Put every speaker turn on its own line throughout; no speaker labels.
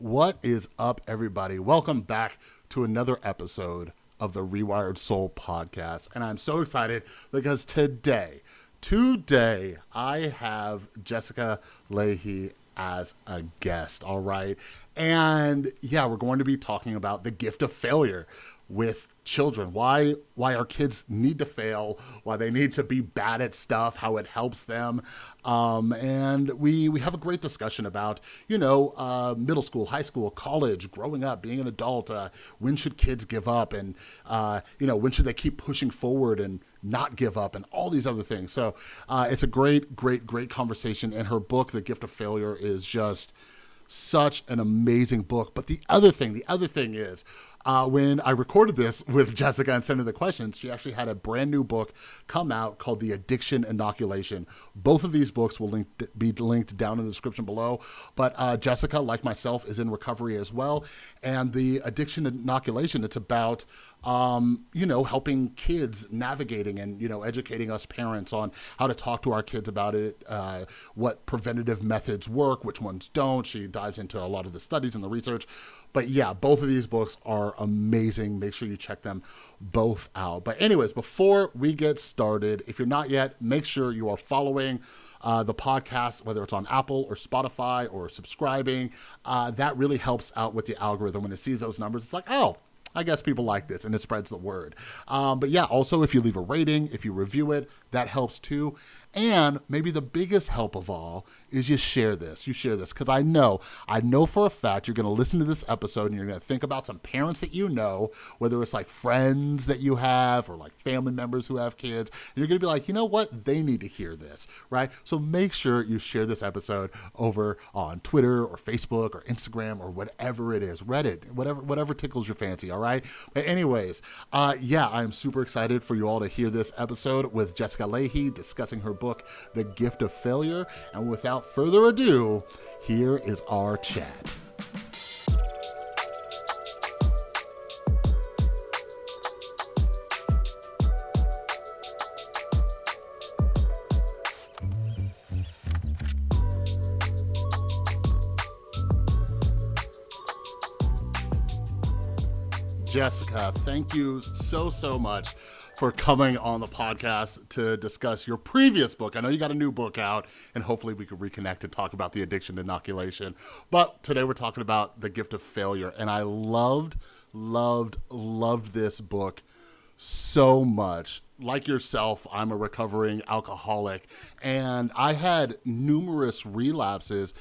What is up, everybody? Welcome back to another episode of the Rewired Soul podcast. And I'm so excited because today, I have Jessica Lahey as a guest, all right? And yeah, we're going to be talking about the gift of failure with children, why our kids need to fail, why they need to be bad at stuff, how it helps them, and we have a great discussion about middle school, high school, college, growing up, being an adult. When should kids give up, and when should they keep pushing forward and not give up, and all these other things. So it's a great conversation. And her book, The Gift of Failure, is just such an amazing book. But the other thing is, when I recorded this with Jessica and sent her the questions, she actually had a brand new book come out called The Addiction Inoculation. Both of these books will be linked down in the description below. But Jessica, like myself, is in recovery as well. And The Addiction Inoculation, it's about helping kids navigating and, educating us parents on how to talk to our kids about it, what preventative methods work, which ones don't. She dives into a lot of the studies and the research. But yeah, both of these books are amazing. Make sure you check them both out. But anyways, before we get started, if you're not yet, make sure you are following the podcast, whether it's on Apple or Spotify, or subscribing. That really helps out with the algorithm. When it sees those numbers, it's like, oh, I guess people like this, and it spreads the word. But yeah, also if you leave a rating, if you review it, that helps too. And maybe the biggest help of all is you share this, because I know for a fact you're going to listen to this episode and you're going to think about some parents that you know, whether it's like friends that you have or like family members who have kids, and you're going to be like, you know what, they need to hear this, right? So make sure you share this episode over on Twitter or Facebook or Instagram or whatever it is, Reddit, whatever tickles your fancy, all right? But anyways, I'm super excited for you all to hear this episode with Jessica Lahey discussing her book, The Gift of Failure. And without further ado, here is our chat. Jessica, thank you so much for coming on the podcast to discuss your previous book. I know you got a new book out, and hopefully we could reconnect and talk about The Addiction Inoculation. But today we're talking about The Gift of Failure, and I loved this book so much. Like yourself, I'm a recovering alcoholic, and I had numerous relapses,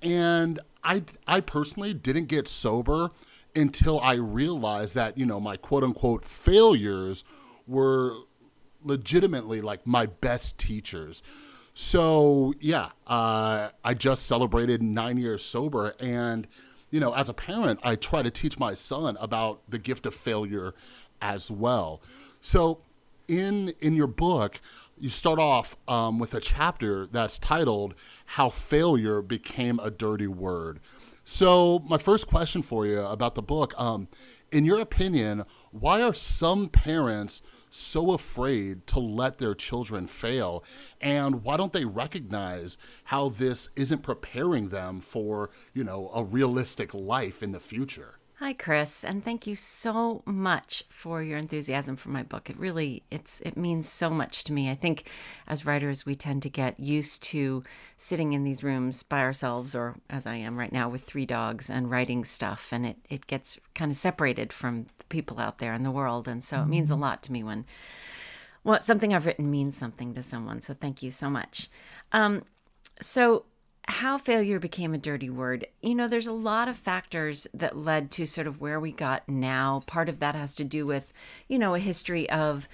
and I personally didn't get sober until I realized that, my quote unquote failures were legitimately like my best teachers. So yeah, I just celebrated 9 years sober, and as a parent, I try to teach my son about the gift of failure as well. So in your book, you start off with a chapter that's titled "How Failure Became a Dirty Word." So my first question for you about the book, in your opinion, why are some parents so afraid to let their children fail? And why don't they recognize how this isn't preparing them for, a realistic life in the future?
Hi, Chris, and thank you so much for your enthusiasm for my book. It means so much to me. I think as writers, we tend to get used to sitting in these rooms by ourselves, or as I am right now with 3 dogs, and writing stuff, and it gets kind of separated from the people out there in the world. And so it means a lot to me when something I've written means something to someone. So thank you so much. So how failure became a dirty word. There's a lot of factors that led to sort of where we got now. Part of that has to do with, a history of,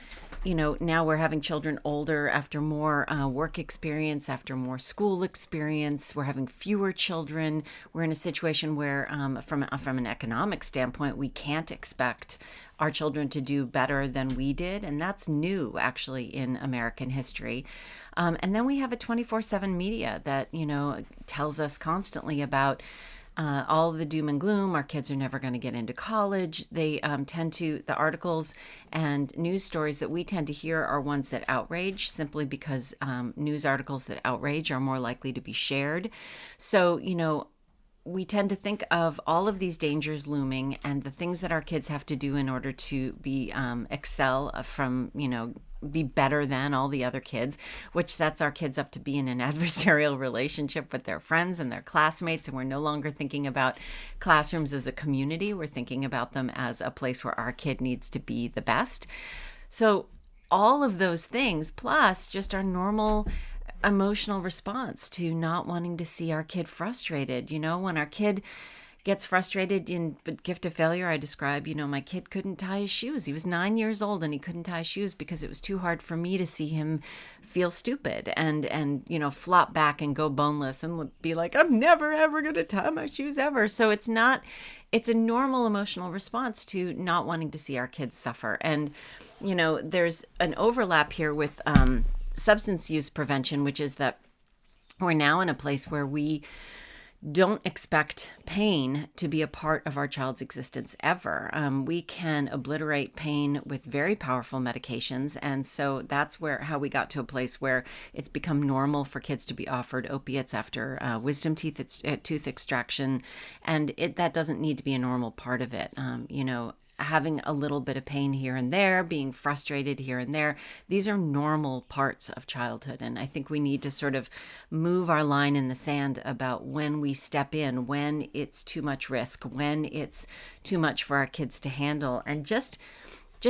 now we're having children older after more work experience, after more school experience. We're having fewer children. We're in a situation where, from an economic standpoint, we can't expect our children to do better than we did. And that's new, actually, in American history. And then we have a 24/7 media that, tells us constantly about all of the doom and gloom. Our kids are never going to get into college. They the articles and news stories that we tend to hear are ones that outrage, simply because news articles that outrage are more likely to be shared. So, we tend to think of all of these dangers looming and the things that our kids have to do in order to be excel from, be better than all the other kids, which sets our kids up to be in an adversarial relationship with their friends and their classmates. And we're no longer thinking about classrooms as a community. We're thinking about them as a place where our kid needs to be the best. So all of those things, plus just our normal emotional response to not wanting to see our kid frustrated. When our kid gets frustrated in gift of failure, I describe, my kid couldn't tie his shoes. He was 9 years old and he couldn't tie his shoes because it was too hard for me to see him feel stupid and flop back and go boneless and be like, I'm never, ever going to tie my shoes ever. So it's a normal emotional response to not wanting to see our kids suffer. And, there's an overlap here with substance use prevention, which is that we're now in a place where we don't expect pain to be a part of our child's existence ever. We can obliterate pain with very powerful medications. And so that's how we got to a place where it's become normal for kids to be offered opiates after wisdom tooth extraction. And that doesn't need to be a normal part of it. Having a little bit of pain here and there, being frustrated here and there, these are normal parts of childhood. And I think we need to sort of move our line in the sand about when we step in, when it's too much risk, when it's too much for our kids to handle, and just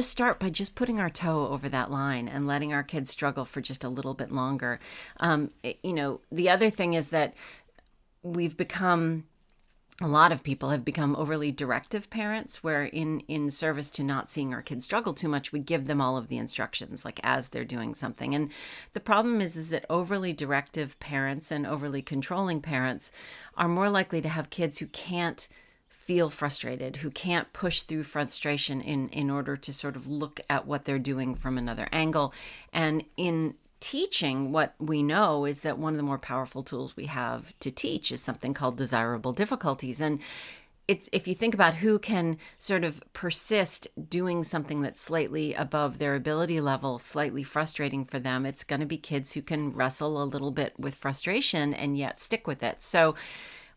start by just putting our toe over that line and letting our kids struggle for just a little bit longer. The other thing is that a lot of people have become overly directive parents, where in service to not seeing our kids struggle too much, we give them all of the instructions, like as they're doing something. And the problem is that overly directive parents and overly controlling parents are more likely to have kids who can't feel frustrated, who can't push through frustration in order to sort of look at what they're doing from another angle. And in teaching, what we know is that one of the more powerful tools we have to teach is something called desirable difficulties. And if you think about who can sort of persist doing something that's slightly above their ability level, slightly frustrating for them, it's going to be kids who can wrestle a little bit with frustration and yet stick with it. So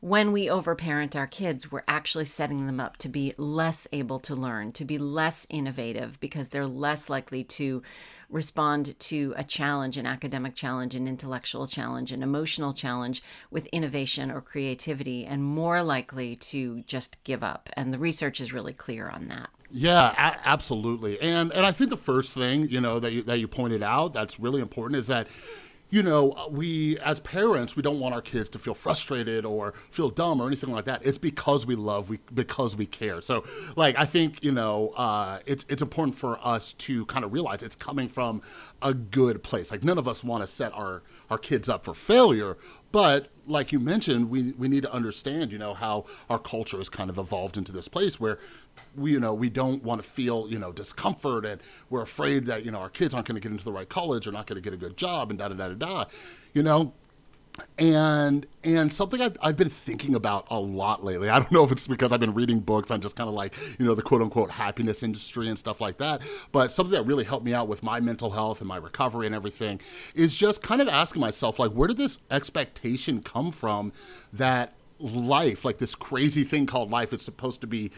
when we overparent our kids, we're actually setting them up to be less able to learn, to be less innovative, because they're less likely to respond to a challenge, an academic challenge, an intellectual challenge, an emotional challenge with innovation or creativity, and more likely to just give up. And the research is really clear on that.
Yeah, absolutely. And I think the first thing, that you pointed out that's really important is that we, as parents, we don't want our kids to feel frustrated or feel dumb or anything like that. It's because we love, because we care. So, I think, it's important for us to kind of realize it's coming from a good place. None of us want to set our kids up for failure. But like you mentioned, we need to understand, how our culture has kind of evolved into this place where we don't want to feel, discomfort, and we're afraid that, our kids aren't going to get into the right college or not going to get a good job and da-da-da-da-da, And something I've been thinking about a lot lately, I don't know if it's because I've been reading books on just kind of the quote unquote happiness industry and stuff like that, but something that really helped me out with my mental health and my recovery and everything is just kind of asking myself, where did this expectation come from that life, this crazy thing called life, is supposed to be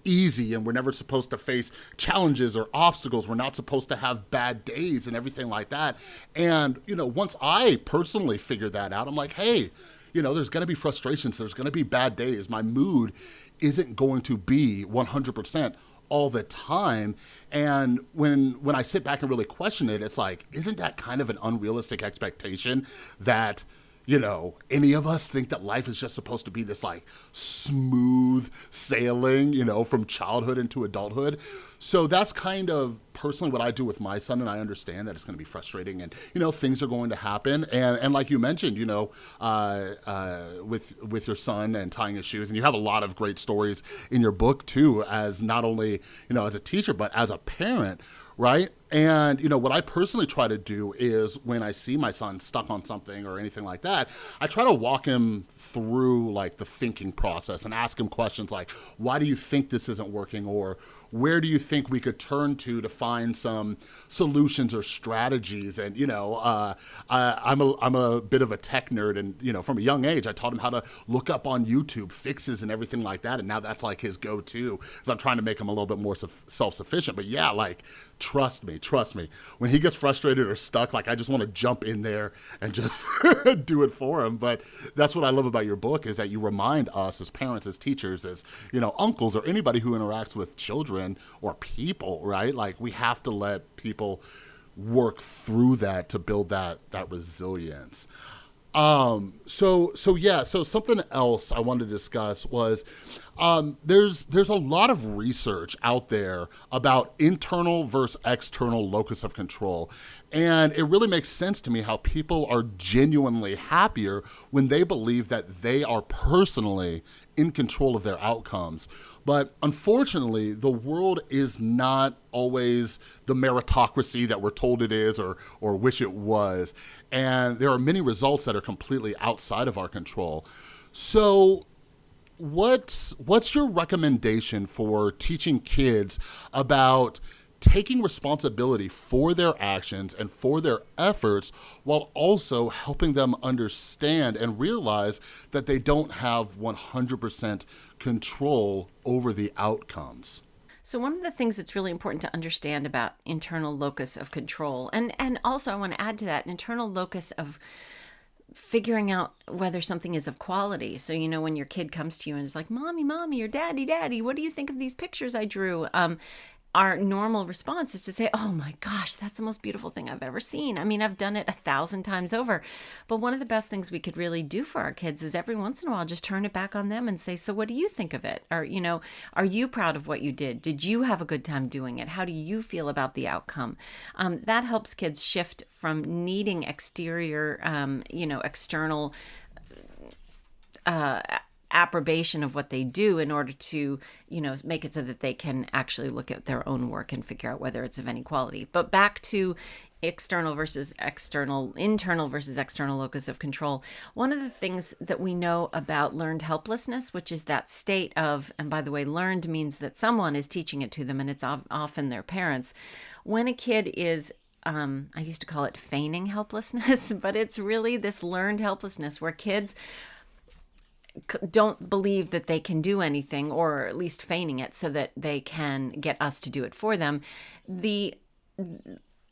easy, and we're never supposed to face challenges or obstacles. We're not supposed to have bad days and everything like that. And, once I personally figured that out, I'm like, hey, there's going to be frustrations. There's going to be bad days. My mood isn't going to be 100% all the time. And when I sit back and really question it, it's like, isn't that kind of an unrealistic expectation that any of us think that life is just supposed to be this smooth sailing, from childhood into adulthood? So that's kind of personally what I do with my son, and I understand that it's going to be frustrating and, things are going to happen. And like you mentioned, with your son and tying his shoes, and you have a lot of great stories in your book too, as not only, as a teacher, but as a parent, right? And, what I personally try to do is when I see my son stuck on something or anything like that, I try to walk him through like the thinking process and ask him questions like, why do you think this isn't working? Or where do you think we could turn to find some solutions or strategies? And, I'm a bit of a tech nerd. And, from a young age, I taught him how to look up on YouTube fixes and everything like that. And now that's like his go-to because I'm trying to make him a little bit more self-sufficient. But yeah, like, trust me. When he gets frustrated or stuck, like I just want to jump in there and just do it for him. But that's what I love about your book is that you remind us as parents, as teachers, as, uncles or anybody who interacts with children or people, right? Like we have to let people work through that to build that resilience. So something else I wanted to discuss was there's a lot of research out there about internal versus external locus of control. And it really makes sense to me how people are genuinely happier when they believe that they are personally in control of their outcomes. But unfortunately, the world is not always the meritocracy that we're told it is or wish it was. And there are many results that are completely outside of our control. So what's your recommendation for teaching kids about taking responsibility for their actions and for their efforts while also helping them understand and realize that they don't have 100% control over the outcomes?
So one of the things that's really important to understand about internal locus of control, and also I want to add to that, internal locus of figuring out whether something is of quality. So, when your kid comes to you and is like, mommy, or daddy, what do you think of these pictures I drew? Our normal response is to say, oh my gosh, that's the most beautiful thing I've ever seen. I mean, I've done it 1,000 times over. But one of the best things we could really do for our kids is every once in a while just turn it back on them and say, so what do you think of it? Or, are you proud of what you did? Did you have a good time doing it? How do you feel about the outcome? That helps kids shift from needing exterior, external approbation of what they do in order to, make it so that they can actually look at their own work and figure out whether it's of any quality. But back to external versus external, internal versus external locus of control. One of the things that we know about learned helplessness, which is that state of, and by the way, learned means that someone is teaching it to them and it's often their parents. When a kid is I used to call it feigning helplessness, but it's really this learned helplessness where kids don't believe that they can do anything, or at least feigning it so that they can get us to do it for them. The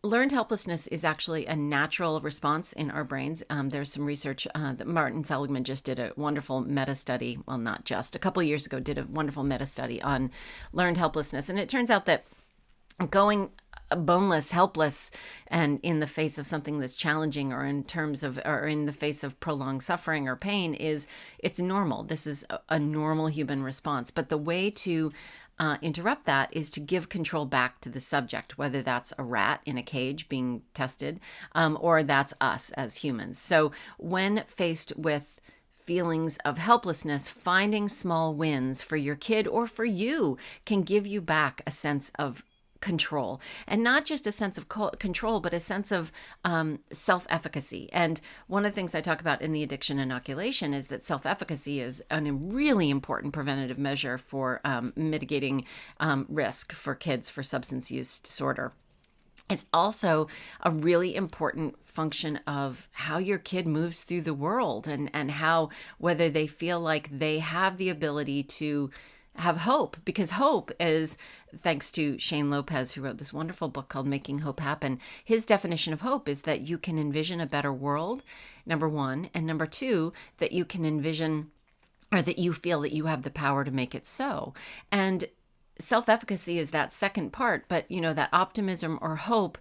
learned helplessness is actually a natural response in our brains. There's some research that Martin Seligman just did a wonderful meta-study, well, not just, a couple of years ago, did a wonderful meta-study on learned helplessness. And it turns out that going boneless, helpless, and in the face of something that's challenging, or in the face of prolonged suffering or pain, it's normal. This is a normal human response. But the way to interrupt that is to give control back to the subject, whether that's a rat in a cage being tested, or that's us as humans. So when faced with feelings of helplessness, finding small wins for your kid or for you can give you back a sense of control, and not just a sense of control, but a sense of self-efficacy. And one of the things I talk about in the addiction inoculation is that self-efficacy is a really important preventative measure for mitigating risk for kids for substance use disorder. It's also a really important function of how your kid moves through the world, and how, whether they feel like they have the ability to have hope, because hope is, thanks to Shane Lopez, who wrote this wonderful book called Making Hope Happen. His definition of hope is that you can envision a better world, number one, and number two, that you can envision, or that you feel that you have the power to make it so. And self-efficacy is that second part, but that optimism or hope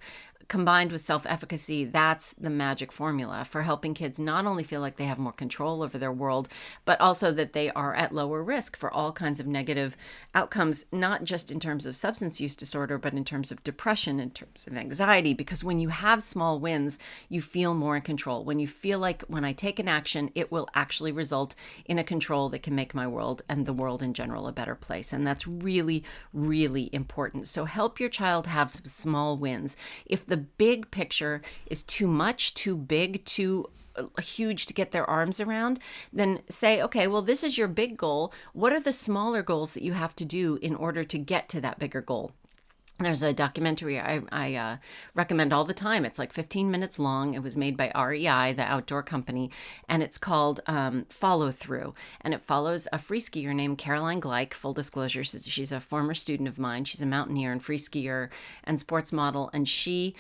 combined with self-efficacy, that's the magic formula for helping kids not only feel like they have more control over their world, but also that they are at lower risk for all kinds of negative outcomes, not just in terms of substance use disorder, but in terms of depression, in terms of anxiety. Because when you have small wins, you feel more in control. When you feel like when I take an action, it will actually result in a control that can make my world and the world in general a better place. And that's really, really important. So help your child have some small wins. If the big picture is too much, too big, too huge to get their arms around, then say, okay, well, this is your big goal. What are the smaller goals that you have to do in order to get to that bigger goal? There's a documentary I recommend all the time. It's like 15 minutes long. It was made by REI, the outdoor company, and it's called Follow Through. And it follows a free skier named Caroline Gleich. Full disclosure, she's a former student of mine. She's a mountaineer and free skier and sports model. And she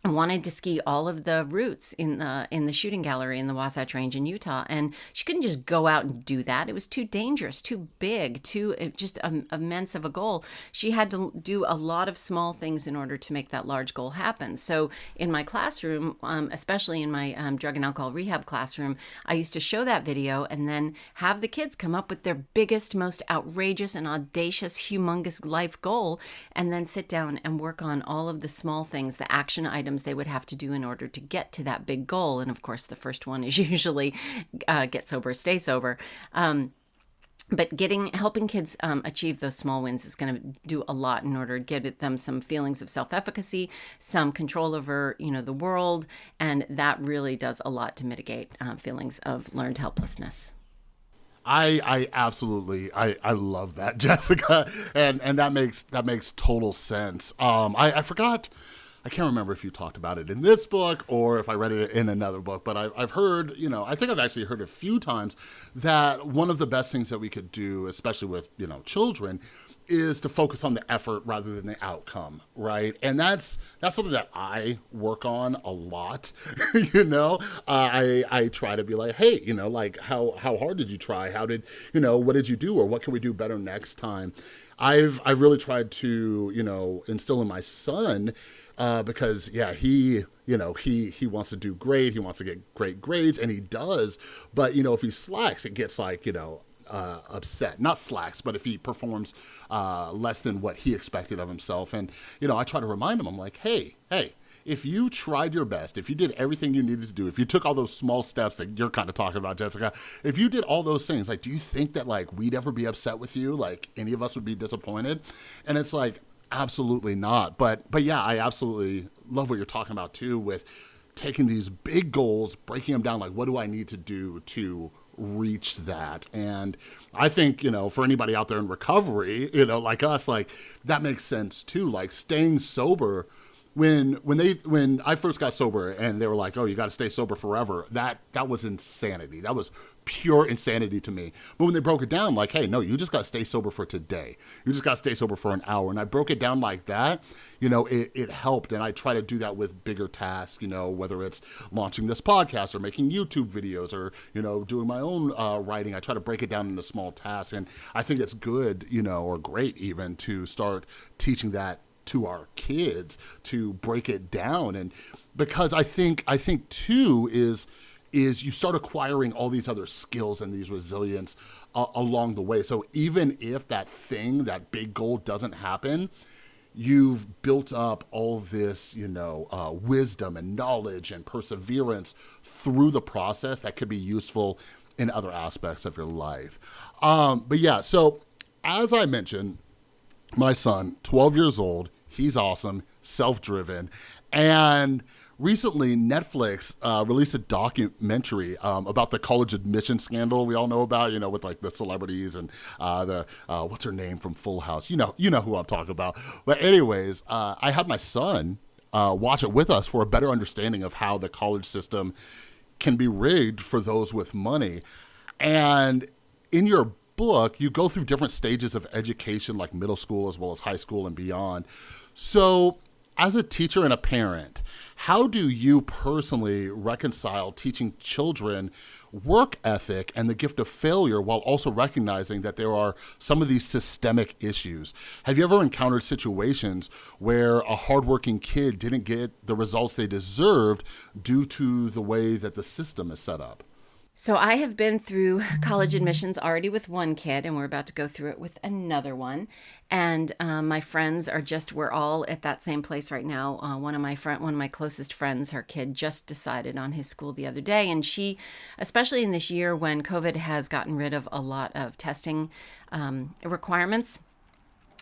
wanted to ski all of the routes in the shooting gallery in the Wasatch Range in Utah, and she couldn't just go out and do that. It was too dangerous, too big, too just immense of a goal. She had to do a lot of small things in order to make that large goal happen. So in my classroom, especially in my drug and alcohol rehab classroom, I used to show that video and then have the kids come up with their biggest, most outrageous and audacious, humongous life goal, and then sit down and work on all of the small things, the action items they would have to do in order to get to that big goal. And of course, the first one is usually get sober, stay sober. But helping kids achieve those small wins is going to do a lot in order to get them some feelings of self-efficacy, some control over, the world, and that really does a lot to mitigate feelings of learned helplessness.
I absolutely I love that, Jessica, and that makes total sense. I forgot. I can't remember if you talked about it in this book or if I read it in another book, but I've heard, I think I've actually heard a few times that one of the best things that we could do, especially with, children, is to focus on the effort rather than the outcome, right? And that's something that I work on a lot. I try to be like, hey, like how hard did you try? How did, what did you do, or what can we do better next time? I've really tried to, instill in my son, because he wants to do great. He wants to get great grades, and he does. But, if he slacks, it gets like, upset. Not slacks, but if he performs less than what he expected of himself. And, I try to remind him, I'm like, hey, if you tried your best, if you did everything you needed to do, if you took all those small steps that you're kind of talking about, Jessica, if you did all those things, like, do you think that, like, we'd ever be upset with you? Like, any of us would be disappointed? And it's like, absolutely not. But yeah, I absolutely love what you're talking about too, with taking these big goals, breaking them down. Like, what do I need to do to reach that? And I think, for anybody out there in recovery, like us, like, that makes sense too. Like, staying sober, when I first got sober and they were like, oh, you got to stay sober forever, that was insanity. That was pure insanity to me. But when they broke it down, like, hey, no, you just got to stay sober for today. You just got to stay sober for an hour. And I broke it down like that, it helped. And I try to do that with bigger tasks, whether it's launching this podcast or making YouTube videos or, doing my own writing. I try to break it down into small tasks. And I think it's good, or great even, to start teaching that to our kids, to break it down. And because I think too is you start acquiring all these other skills and these resilience along the way. So even if that big goal doesn't happen, you've built up all this, wisdom and knowledge and perseverance through the process that could be useful in other aspects of your life. But yeah, so as I mentioned, my son, 12 years old, he's awesome, self-driven. And recently, Netflix released a documentary about the college admission scandal we all know about, with like the celebrities and what's her name from Full House? You know who I'm talking about. But anyways, I had my son watch it with us for a better understanding of how the college system can be rigged for those with money. And in your book, you go through different stages of education, like middle school as well as high school and beyond. So as a teacher and a parent, how do you personally reconcile teaching children work ethic and the gift of failure while also recognizing that there are some of these systemic issues. Have you ever encountered situations where a hardworking kid didn't get the results they deserved due to the way that the system is set up?
So I have been through college admissions already with one kid, and we're about to go through it with another one. And my friends we're all at that same place right now. One of my closest friends, her kid just decided on his school the other day, and she, especially in this year when COVID has gotten rid of a lot of testing requirements,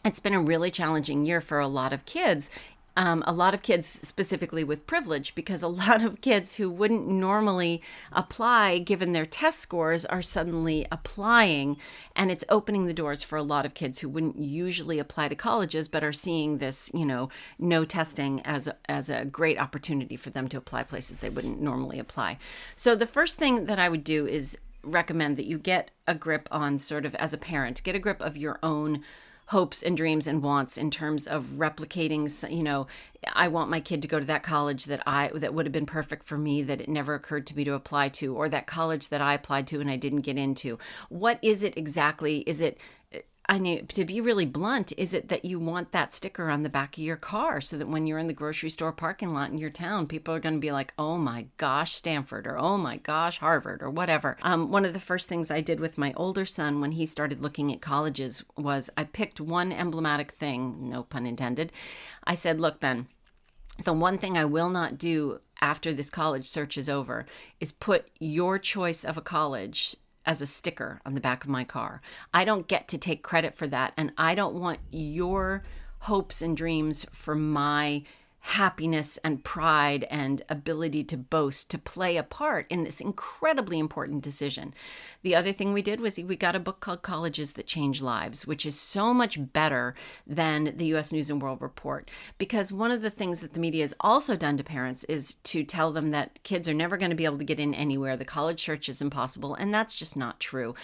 it's been a really challenging year for a lot of kids. A lot of kids specifically with privilege, because a lot of kids who wouldn't normally apply given their test scores are suddenly applying, and it's opening the doors for a lot of kids who wouldn't usually apply to colleges but are seeing this, no testing as a great opportunity for them to apply places they wouldn't normally apply. So the first thing that I would do is recommend that you get a grip on, sort of as a parent, get a grip of your own hopes and dreams and wants in terms of replicating, I want my kid to go to that college that would have been perfect for me, that it never occurred to me to apply to, or that college that I applied to and I didn't get into. What is it exactly? Is it, to be really blunt, is it that you want that sticker on the back of your car so that when you're in the grocery store parking lot in your town, people are going to be like, oh my gosh, Stanford, or oh my gosh, Harvard, or whatever. One of the first things I did with my older son when he started looking at colleges was I picked one emblematic thing, no pun intended. I said, look, Ben, the one thing I will not do after this college search is over is put your choice of a college as a sticker on the back of my car. I don't get to take credit for that, and I don't want your hopes and dreams for my happiness and pride and ability to boast to play a part in this incredibly important decision. The other thing we did was we got a book called Colleges That Change Lives, which is so much better than the U.S. News and World Report, because one of the things that the media has also done to parents is to tell them that kids are never going to be able to get in anywhere. The college search is impossible, and that's just not true.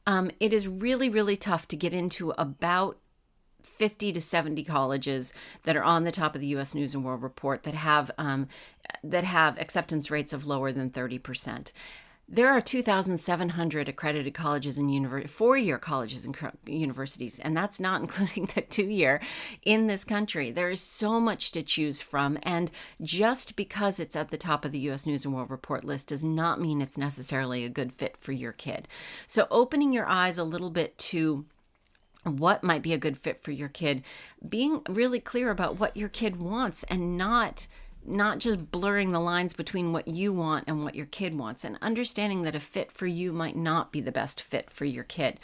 It is really, really tough to get into about 50 to 70 colleges that are on the top of the U.S. News and World Report that have acceptance rates of lower than 30%. There are 2,700 accredited colleges and four-year colleges and universities, and that's not including the two-year in this country. There is so much to choose from, and just because it's at the top of the U.S. News and World Report list does not mean it's necessarily a good fit for your kid. So opening your eyes a little bit to what might be a good fit for your kid, being really clear about what your kid wants, and not just blurring the lines between what you want and what your kid wants, and understanding that a fit for you might not be the best fit for your kid.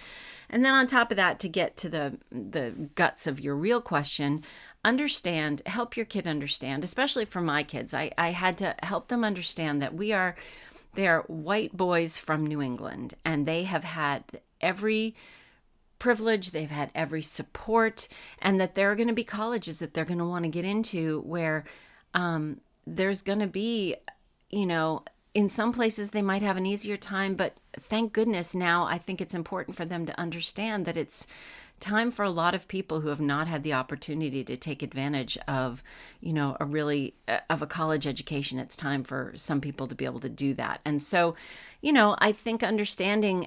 And then on top of that, to get to the guts of your real question, help your kid understand, especially for my kids. I had to help them understand that they are white boys from New England, and they have had every privilege, they've had every support, and that there are going to be colleges that they're going to want to get into where there's going to be, in some places they might have an easier time, but thank goodness now I think it's important for them to understand that it's time for a lot of people who have not had the opportunity to take advantage of, of a college education. It's time for some people to be able to do that. And so, I think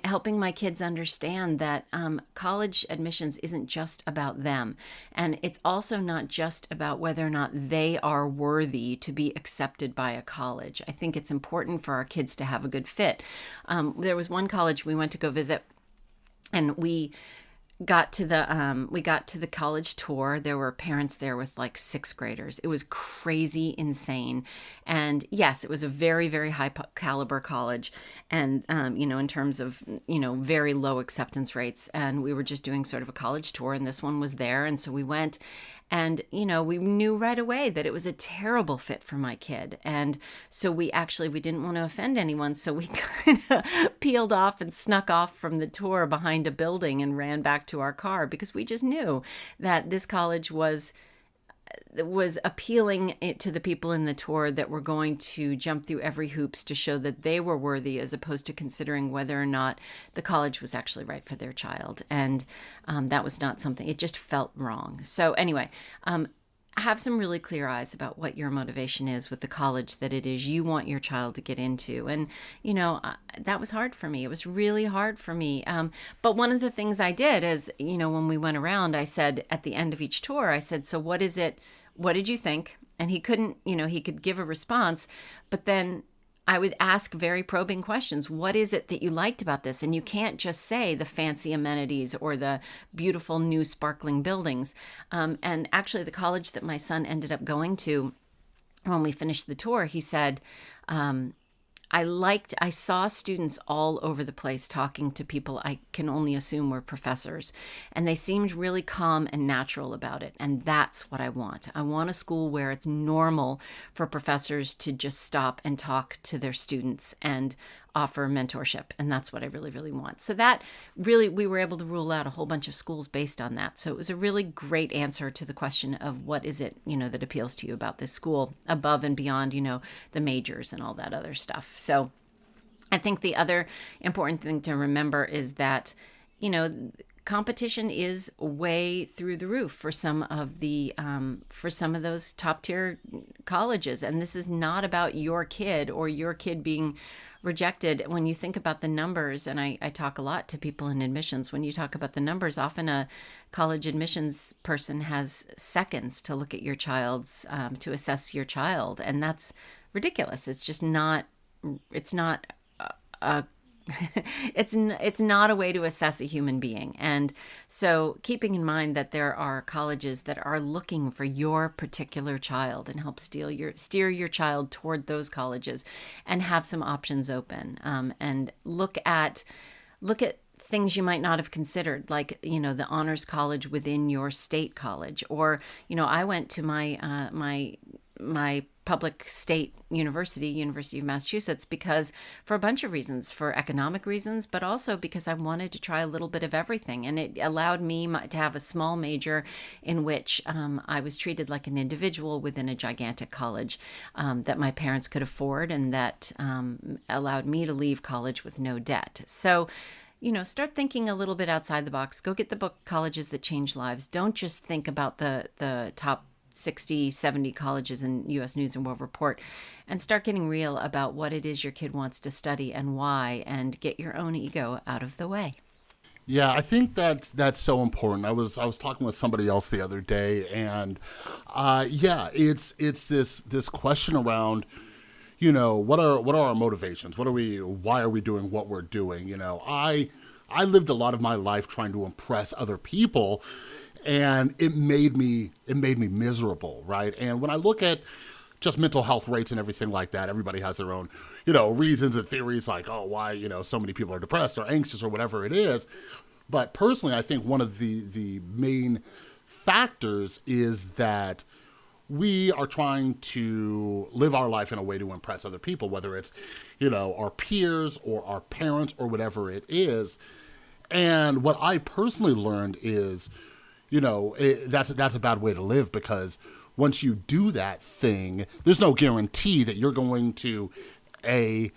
helping my kids understand that college admissions isn't just about them. And it's also not just about whether or not they are worthy to be accepted by a college. I think it's important for our kids to have a good fit. There was one college we went to go visit, and we got to the college tour. There were parents there with like sixth graders. It was crazy insane. And yes, it was a very, very high caliber college. And, in terms of, very low acceptance rates. And we were just doing sort of a college tour, and this one was there. And so we went, and, we knew right away that it was a terrible fit for my kid. And so we didn't want to offend anyone. So we kind of peeled off and snuck off from the tour behind a building and ran back to our car, because we just knew that this college was appealing to the people in the tour that were going to jump through every hoops to show that they were worthy, as opposed to considering whether or not the college was actually right for their child. And that was not something, it just felt wrong. So anyway, have some really clear eyes about what your motivation is with the college that it is you want your child to get into. And, that was hard for me. It was really hard for me. But one of the things I did is, when we went around, I said at the end of each tour, I said, so what is it? What did you think? And he couldn't, he could give a response, but then I would ask very probing questions. What is it that you liked about this? And you can't just say the fancy amenities or the beautiful new sparkling buildings. And actually, the college that my son ended up going to, when we finished the tour, he said, I saw students all over the place talking to people I can only assume were professors, and they seemed really calm and natural about it. And that's what I want. I want a school where it's normal for professors to just stop and talk to their students and offer mentorship. And that's what I really, really want. So that really, we were able to rule out a whole bunch of schools based on that. So it was a really great answer to the question of what is it, that appeals to you about this school above and beyond, the majors and all that other stuff. So I think the other important thing to remember is that, competition is way through the roof for some of those top tier colleges. And this is not about your kid or your kid being rejected. When you think about the numbers, and I talk a lot to people in admissions, when you talk about the numbers, often a college admissions person has seconds to look at your child's, to assess your child. And that's ridiculous. It's just not, it's not a it's not a way to assess a human being. And so keeping in mind that there are colleges that are looking for your particular child and help steer your child toward those colleges, and have some options open, and look at things you might not have considered, like, the honors college within your state college. Or, I went to my public state University of Massachusetts, because for a bunch of reasons, for economic reasons, but also because I wanted to try a little bit of everything. And it allowed me to have a small major in which I was treated like an individual within a gigantic college that my parents could afford, and that allowed me to leave college with no debt. So, start thinking a little bit outside the box. Go get the book, Colleges That Change Lives. Don't just think about the top 60, 70 colleges in U.S. News and World Report, and start getting real about what it is your kid wants to study and why, and get your own ego out of the way.
Yeah, I think that's so important. I was talking with somebody else the other day, and it's this question around, what are our motivations? Why are we doing what we're doing? I lived a lot of my life trying to impress other people, and it made me miserable, right? And when I look at just mental health rates and everything like that, everybody has their own, reasons and theories, like, oh, why, so many people are depressed or anxious or whatever it is. But personally, I think one of the main factors is that we are trying to live our life in a way to impress other people, whether it's, our peers or our parents or whatever it is. And what I personally learned is, that's a bad way to live, because once you do that thing, there's no guarantee that you're going to, A,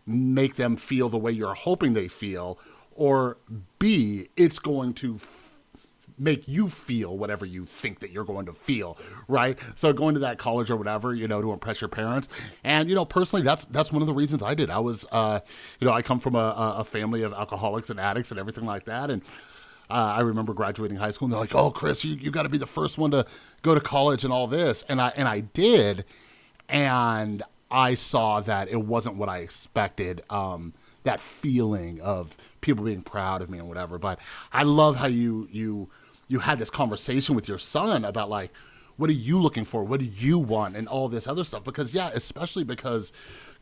make them feel the way you're hoping they feel, or B, it's going to make you feel whatever you think that you're going to feel, right? So going to that college or whatever, to impress your parents. And, personally, that's one of the reasons I did. I was, I come from a family of alcoholics and addicts and everything like that. And I remember graduating high school, and they're like, "Oh, Chris, you got to be the first one to go to college and all this." And I did, and I saw that it wasn't what I expected. That feeling of people being proud of me and whatever. But I love how you had this conversation with your son about, like, what are you looking for? What do you want? And all this other stuff. Because, especially because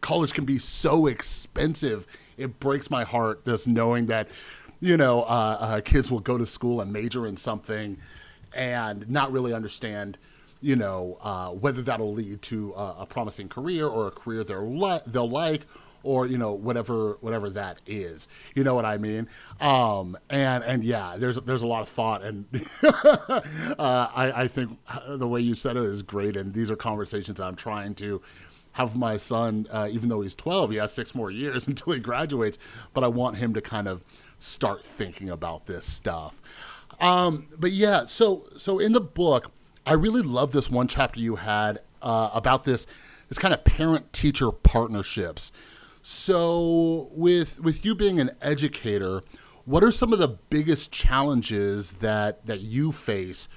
college can be so expensive. It breaks my heart just knowing that, kids will go to school and major in something and not really understand, whether that'll lead to a promising career or a career they'll like, or, whatever that is. You know what I mean? There's a lot of thought, and I think the way you said it is great. And these are conversations that I'm trying to have with my son, even though he's 12, he has 6 more years until he graduates, but I want him to kind of start thinking about this stuff. So in the book, I really love this one chapter you had about this kind of parent-teacher partnerships. So with you being an educator, what are some of the biggest challenges that you face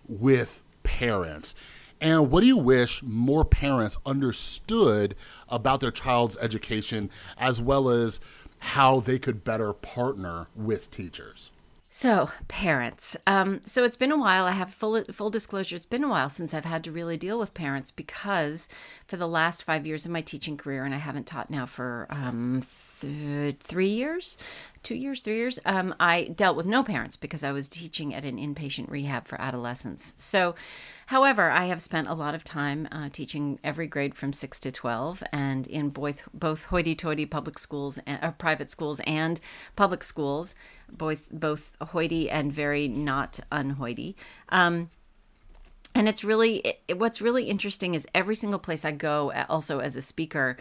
with parents? And what do you wish more parents understood about their child's education, as well as how they could better partner with teachers?
So, parents. So it's been a while. I have full disclosure. It's been a while since I've had to really deal with parents, because for the last 5 years of my teaching career, and I haven't taught now for 3 years, 2 years, 3 years, I dealt with no parents because I was teaching at an inpatient rehab for adolescents. So, however, I have spent a lot of time teaching every grade from 6 to 12, and in both hoity-toity public schools, private schools, and public schools, both hoity and very not unhoity. And it's really, what's really interesting is every single place I go, also as a speaker,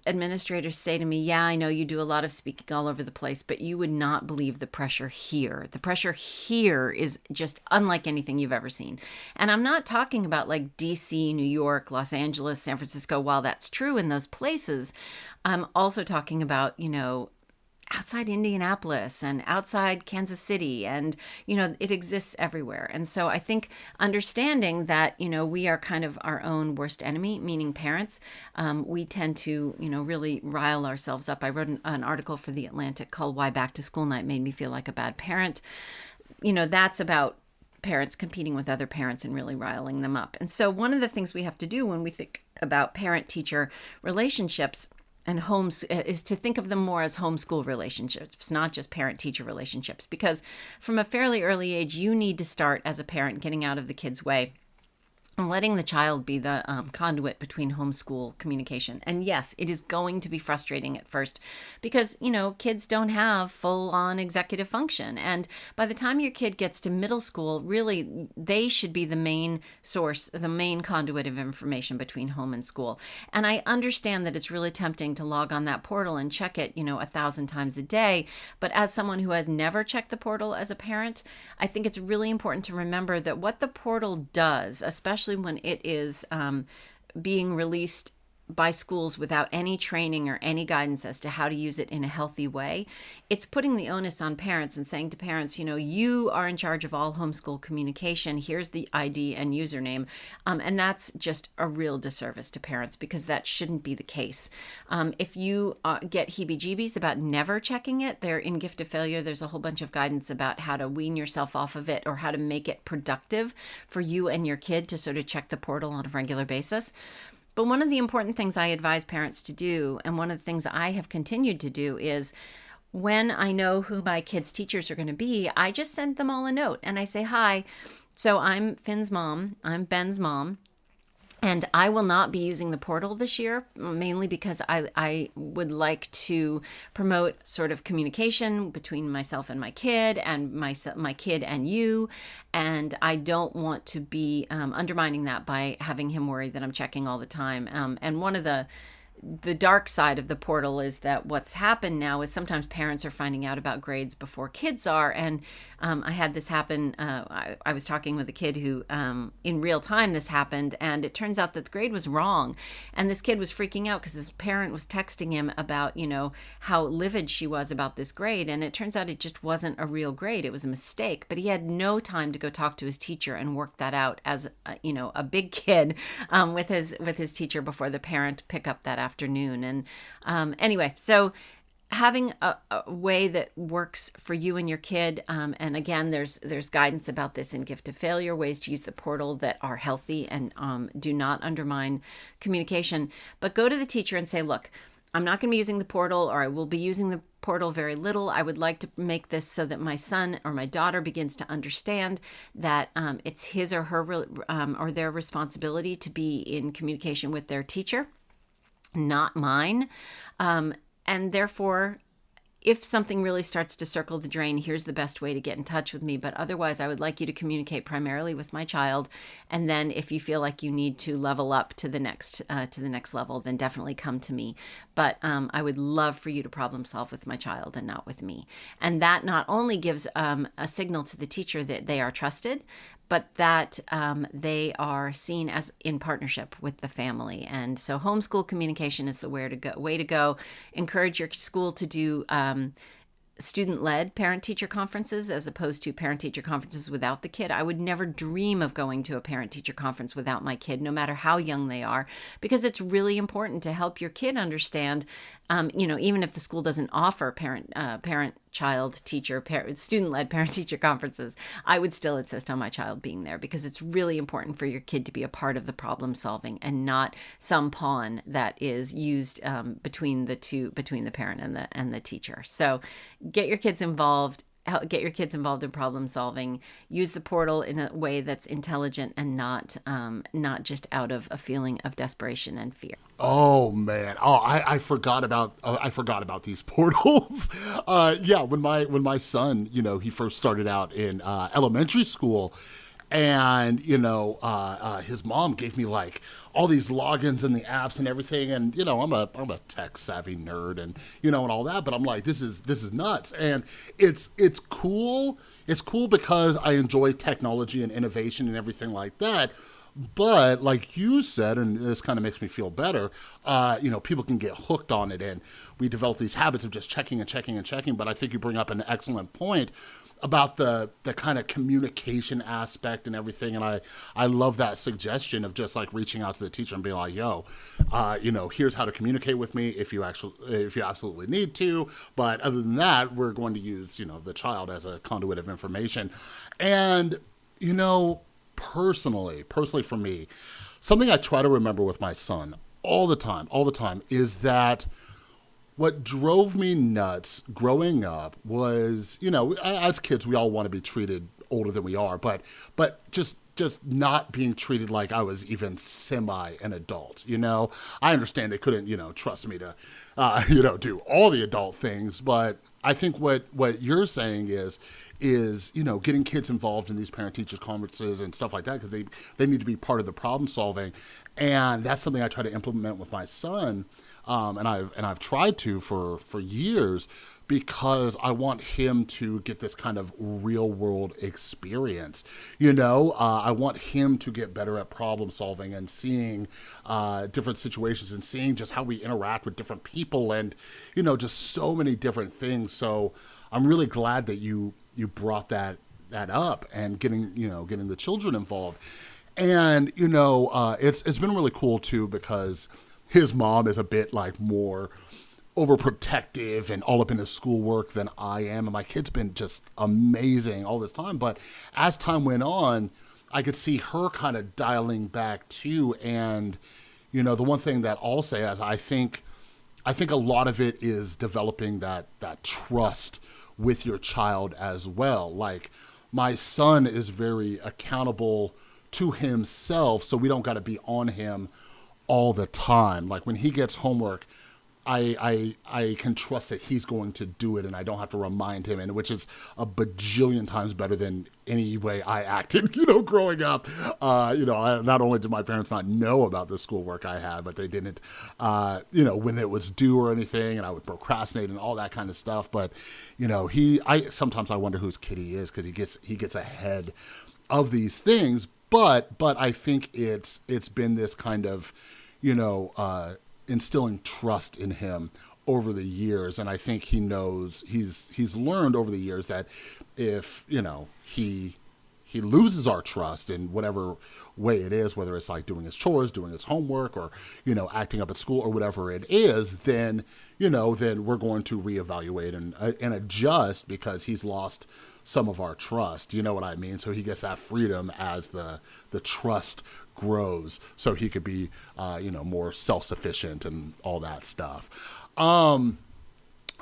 administrators say to me, yeah, I know you do a lot of speaking all over the place, but you would not believe the pressure here. The pressure here is just unlike anything you've ever seen. And I'm not talking about like DC, New York, Los Angeles, San Francisco. While that's true in those places, I'm also talking about, outside Indianapolis and outside Kansas City, and it exists everywhere. And so I think understanding that we are kind of our own worst enemy, meaning parents, we tend to really rile ourselves up. I wrote an article for The Atlantic called "Why Back to School Night Made Me Feel Like a Bad Parent." That's about parents competing with other parents and really riling them up. And so one of the things we have to do when we think about parent-teacher relationships and homes is to think of them more as homeschool relationships, not just parent-teacher relationships. Because from a fairly early age, you need to start as a parent getting out of the kid's way and letting the child be the conduit between homeschool communication. And yes, it is going to be frustrating at first because, kids don't have full-on executive function. And by the time your kid gets to middle school, really, they should be the main source, the main conduit of information between home and school. And I understand that it's really tempting to log on that portal and check it, 1,000 times a day. But as someone who has never checked the portal as a parent, I think it's really important to remember that what the portal does, especially when it is being released by schools without any training or any guidance as to how to use it in a healthy way, it's putting the onus on parents and saying to parents, you are in charge of all homeschool communication. Here's the ID and username. And that's just a real disservice to parents because that shouldn't be the case. If you get heebie-jeebies about never checking it, there in Gift of Failure, there's a whole bunch of guidance about how to wean yourself off of it or how to make it productive for you and your kid to sort of check the portal on a regular basis. But one of the important things I advise parents to do, and one of the things I have continued to do, is when I know who my kids' teachers are going to be, I just send them all a note and I say, hi, so I'm Finn's mom, I'm Ben's mom, and I will not be using the portal this year, mainly because I would like to promote sort of communication between myself and my kid and my kid and you. And I don't want to be undermining that by having him worry that I'm checking all the time. And one of the dark side of the portal is that what's happened now is sometimes parents are finding out about grades before kids are. And I had this happen. I was talking with a kid who in real time this happened, and it turns out that the grade was wrong. And this kid was freaking out because his parent was texting him about, how livid she was about this grade. And it turns out it just wasn't a real grade. It was a mistake. But he had no time to go talk to his teacher and work that out as, a big kid with his teacher before the parent pick up that afternoon. And anyway, so having a way that works for you and your kid, and again, there's guidance about this in Gift of Failure, ways to use the portal that are healthy and do not undermine communication. But go to the teacher and say, look, I'm not going to be using the portal, or I will be using the portal very little. I would like to make this so that my son or my daughter begins to understand that it's his or her or their responsibility to be in communication with their teacher, not mine. And therefore, if something really starts to circle the drain, here's the best way to get in touch with me. But otherwise, I would like you to communicate primarily with my child. And then if you feel like you need to level up to the next level, then definitely come to me. But I would love for you to problem solve with my child and not with me. And that not only gives a signal to the teacher that they are trusted, but that they are seen as in partnership with the family. And so homeschool communication is the way to go. Encourage your school to do student-led parent-teacher conferences as opposed to parent-teacher conferences without the kid. I would never dream of going to a parent-teacher conference without my kid, no matter how young they are, because it's really important to help your kid understand, even if the school doesn't offer student-led parent-teacher conferences, I would still insist on my child being there, because it's really important for your kid to be a part of the problem solving and not some pawn that is used between the parent and the teacher. So get your kids involved. Get your kids involved in problem solving. Use the portal in a way that's intelligent and not just out of a feeling of desperation and fear.
Oh man! Oh, I forgot about these portals. When my son, he first started out in elementary school, and his mom gave me like all these logins and the apps and everything, and I'm a tech savvy nerd, and and all that, but I'm like, this is nuts, and it's cool. It's cool because I enjoy technology and innovation and everything like that. But like you said, and this kind of makes me feel better, people can get hooked on it, and we develop these habits of just checking and checking and checking. But I think you bring up an excellent point about the kind of communication aspect and everything. And I love that suggestion of just like reaching out to the teacher and being like, here's how to communicate with me if you absolutely need to. But other than that, we're going to use, the child as a conduit of information. And, personally for me, something I try to remember with my son all the time is that what drove me nuts growing up was, as kids, we all want to be treated older than we are, but just not being treated like I was even semi an adult. I understand they couldn't, trust me to, do all the adult things, but I think what you're saying is getting kids involved in these parent-teacher conferences and stuff like that, because they need to be part of the problem solving, and that's something I try to implement with my son, and I've tried to for years, because I want him to get this kind of real world experience. I want him to get better at problem solving and seeing different situations and seeing just how we interact with different people, and just so many different things. So I'm really glad that you brought that up, and getting the children involved. And it's been really cool too, because his mom is a bit like more overprotective and all up in his schoolwork than I am, and my kid's been just amazing all this time. But as time went on, I could see her kind of dialing back too. And the one thing that I'll say is I think a lot of it is developing that trust with your child as well. Like, my son is very accountable to himself, so we don't got to be on him all the time. Like, when he gets homework, I can trust that he's going to do it, and I don't have to remind him, and which is a bajillion times better than any way I acted, growing up. Not only did my parents not know about the schoolwork I had, but they didn't, when it was due or anything, and I would procrastinate and all that kind of stuff. But, sometimes I wonder whose kid he is, because he gets ahead of these things. But I think it's been this kind of, instilling trust in him over the years. And I think he knows, he's learned over the years that if, he loses our trust in whatever way it is, whether it's like doing his chores, doing his homework, or, acting up at school or whatever it is, then we're going to reevaluate and adjust, because he's lost some of our trust. You know what I mean? So he gets that freedom as the trust grows, so he could be, more self-sufficient and all that stuff.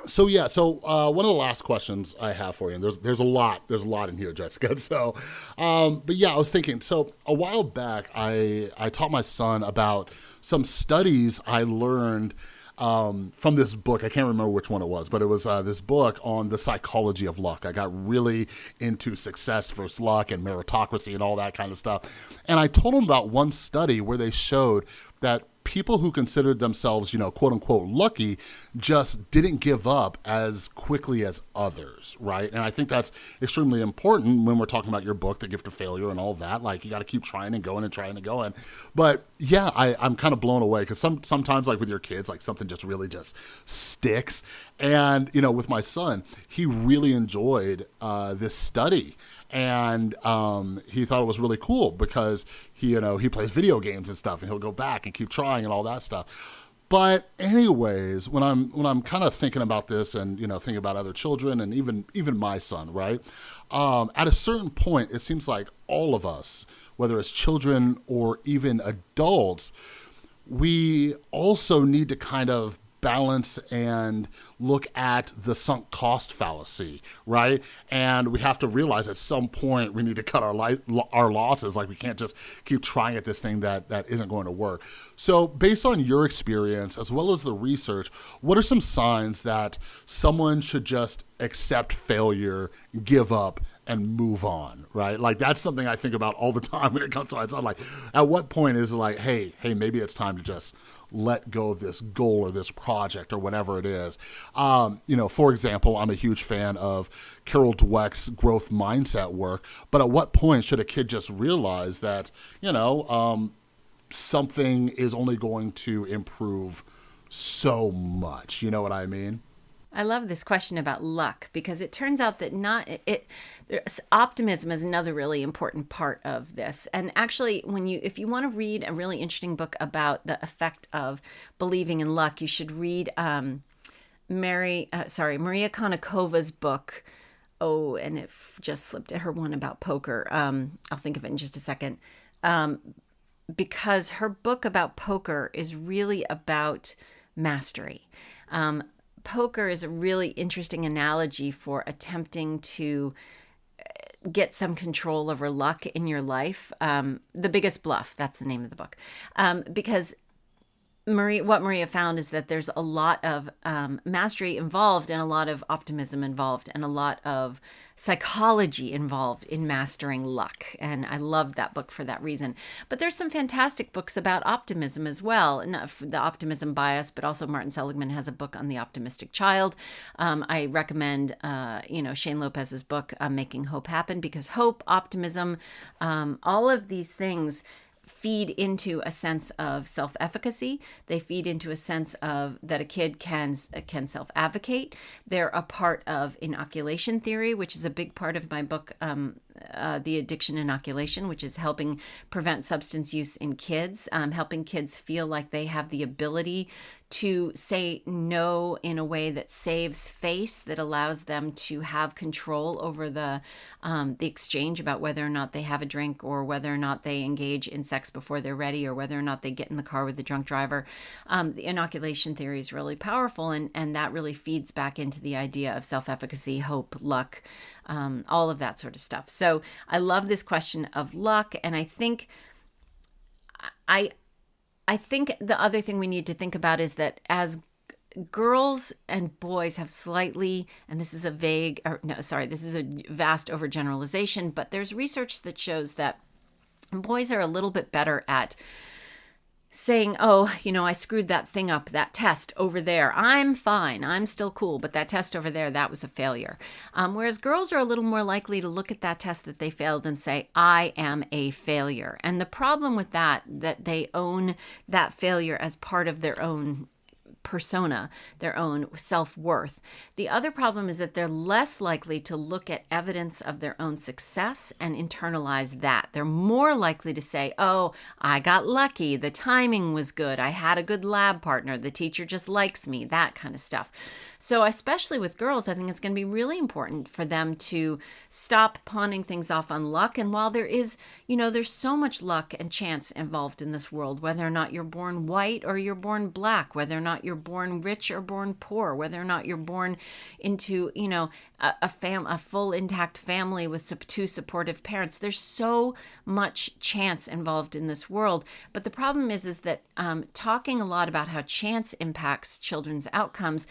So one of the last questions I have for you, and there's a lot in here, Jessica. So, I was thinking, so a while back, I taught my son about some studies I learned from this book. I can't remember which one it was, but it was this book on the psychology of luck. I got really into success versus luck and meritocracy and all that kind of stuff. And I told him about one study where they showed that people who considered themselves, quote unquote, lucky just didn't give up as quickly as others, right? And I think that's extremely important when we're talking about your book, The Gift of Failure, and all that. Like, you got to keep trying and going and trying and going. But yeah, I'm kind of blown away because sometimes, like with your kids, like something just really just sticks. And, with my son, he really enjoyed this study. And he thought it was really cool because he plays video games and stuff, and he'll go back and keep trying and all that stuff. But anyways, when I'm kind of thinking about this and thinking about other children and even my son, right? At a certain point, it seems like all of us, whether it's children or even adults, we also need to kind of balance and look at the sunk cost fallacy, right? And we have to realize at some point we need to cut our losses. Like, we can't just keep trying at this thing that isn't going to work. So based on your experience, as well as the research, what are some signs that someone should just accept failure, give up, and move on, right? Like, that's something I think about all the time when it comes to my son. Like, at what point is it like, hey, maybe it's time to just let go of this goal or this project or whatever it is. For example, I'm a huge fan of Carol Dweck's growth mindset work, but at what point should a kid just realize that, something is only going to improve so much? You know what I mean?
I love this question about luck because it turns out that optimism is another really important part of this. And actually, if you want to read a really interesting book about the effect of believing in luck, you should read Maria Konikova's book. Oh, and it just slipped at her one about poker. I'll think of it in just a second. Because her book about poker is really about mastery. Poker is a really interesting analogy for attempting to get some control over luck in your life. The Biggest Bluff, that's the name of the book. Because what Maria found is that there's a lot of mastery involved and a lot of optimism involved and a lot of psychology involved in mastering luck. And I loved that book for that reason. But there's some fantastic books about optimism as well. Not the optimism bias, but also Martin Seligman has a book on the optimistic child. I recommend, Shane Lopez's book, Making Hope Happen, because hope, optimism, all of these things feed into a sense of self-efficacy. They feed into a sense of that a kid can self-advocate. They're a part of inoculation theory, which is a big part of my book, The Addiction Inoculation, which is helping prevent substance use in kids, helping kids feel like they have the ability to say no in a way that saves face, that allows them to have control over the exchange about whether or not they have a drink or whether or not they engage in sex before they're ready or whether or not they get in the car with the drunk driver. The inoculation theory is really powerful, and that really feeds back into the idea of self-efficacy, hope, luck, all of that sort of stuff. So I love this question of luck, and I think the other thing we need to think about is that as girls and boys have slightly, and this is a vast overgeneralization, but there's research that shows that boys are a little bit better at saying, oh, I screwed that thing up, that test over there. I'm fine. I'm still cool. But that test over there, that was a failure. Whereas girls are a little more likely to look at that test that they failed and say, I am a failure. And the problem with that they own that failure as part of their own persona, their own self-worth. The other problem is that they're less likely to look at evidence of their own success and internalize that. They're more likely to say, oh, I got lucky, the timing was good, I had a good lab partner, the teacher just likes me, that kind of stuff. So especially with girls, I think it's going to be really important for them to stop pawning things off on luck. And while there is, there's so much luck and chance involved in this world, whether or not you're born white or you're born black, whether or not you're born rich or born poor, whether or not you're born into, a full intact family with two supportive parents. There's so much chance involved in this world. But the problem is that talking a lot about how chance impacts children's outcomes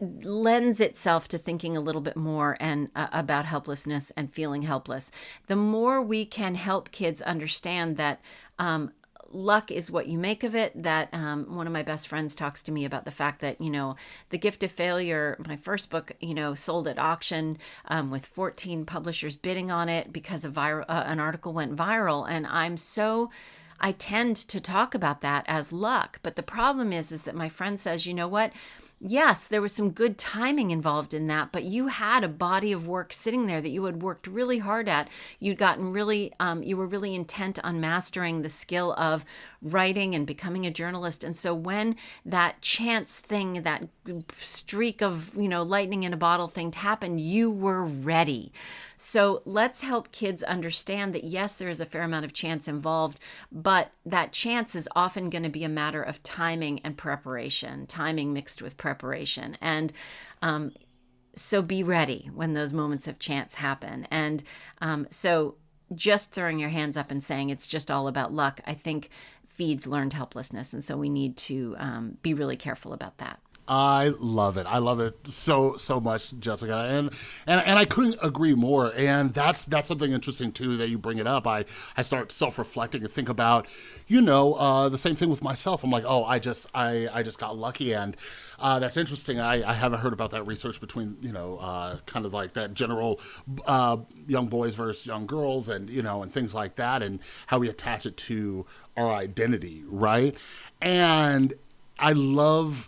lends itself to thinking a little bit more and about helplessness and feeling helpless. The more we can help kids understand that luck is what you make of it. That one of my best friends talks to me about the fact that, The Gift of Failure, my first book, sold at auction with 14 publishers bidding on it because an article went viral. And I tend to talk about that as luck. But the problem is that my friend says, you know what? Yes, there was some good timing involved in that, but you had a body of work sitting there that you had worked really hard at. You'd gotten really, you were really intent on mastering the skill of writing and becoming a journalist. And so when that chance thing, that streak of, lightning in a bottle thing happened, you were ready. So let's help kids understand that, yes, there is a fair amount of chance involved, but that chance is often going to be a matter of timing and preparation, timing mixed with preparation. And so be ready when those moments of chance happen. And so just throwing your hands up and saying it's just all about luck, I think feeds learned helplessness. And so we need to be really careful about that.
I love it. I love it so much, Jessica, and I couldn't agree more. And that's something interesting too that you bring it up. I start self-reflecting and think about, the same thing with myself. I'm like, oh, I just got lucky, and that's interesting. I haven't heard about that research between kind of like that general young boys versus young girls, and and things like that, and how we attach it to our identity, right? And I love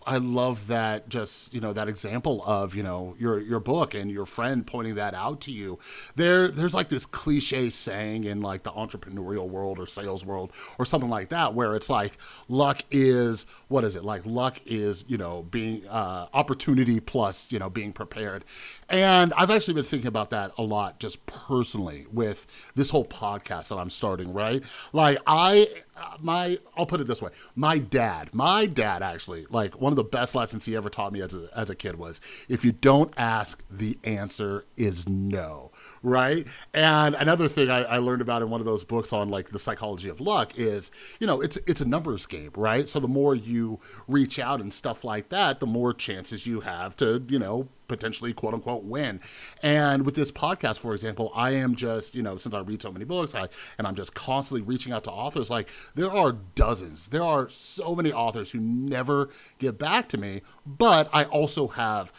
that, just, that example of, your book and your friend pointing that out to you. There's like this cliche saying in like the entrepreneurial world or sales world or something like that, where it's like luck is, what is it? Like luck is, being opportunity plus, being prepared. And I've actually been thinking about that a lot just personally with this whole podcast that I'm starting, right? Like I'll put it this way. My dad actually, like one of the best lessons he ever taught me as a kid was, if you don't ask, the answer is no, right? And another thing I learned about in one of those books on like the psychology of luck is, it's a numbers game, right? So the more you reach out and stuff like that, the more chances you have to, potentially quote unquote win. And with this podcast, for example, I am just, since I read so many books, and I'm just constantly reaching out to authors, like there are dozens. There are so many authors who never get back to me, but I also have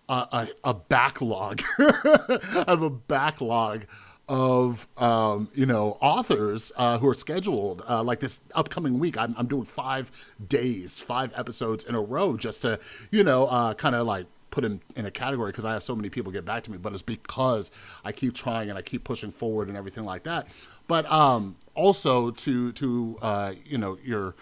a backlog. I have a backlog of authors who are scheduled like this upcoming week. I'm doing 5 days, 5 episodes in a row just to kind of like put him in a category, because I have so many people get back to me, but it's because I keep trying and I keep pushing forward and everything like that. But also to your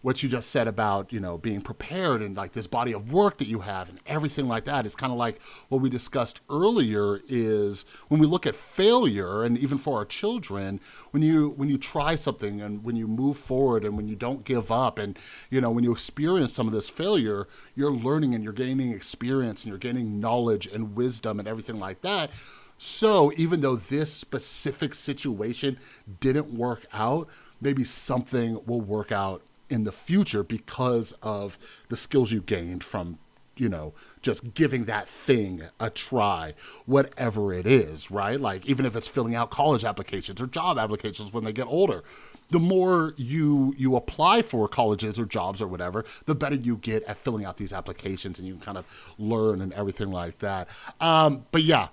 what you just said about, being prepared and like this body of work that you have and everything like that is kind of like what we discussed earlier is when we look at failure, and even for our children, when you try something and when you move forward and when you don't give up and, when you experience some of this failure, you're learning and you're gaining experience and you're gaining knowledge and wisdom and everything like that. So even though this specific situation didn't work out, maybe something will work out in the future because of the skills you gained from, just giving that thing a try, whatever it is, right? Like even if it's filling out college applications or job applications when they get older, the more you apply for colleges or jobs or whatever, the better you get at filling out these applications, and you can kind of learn and everything like that. But yeah.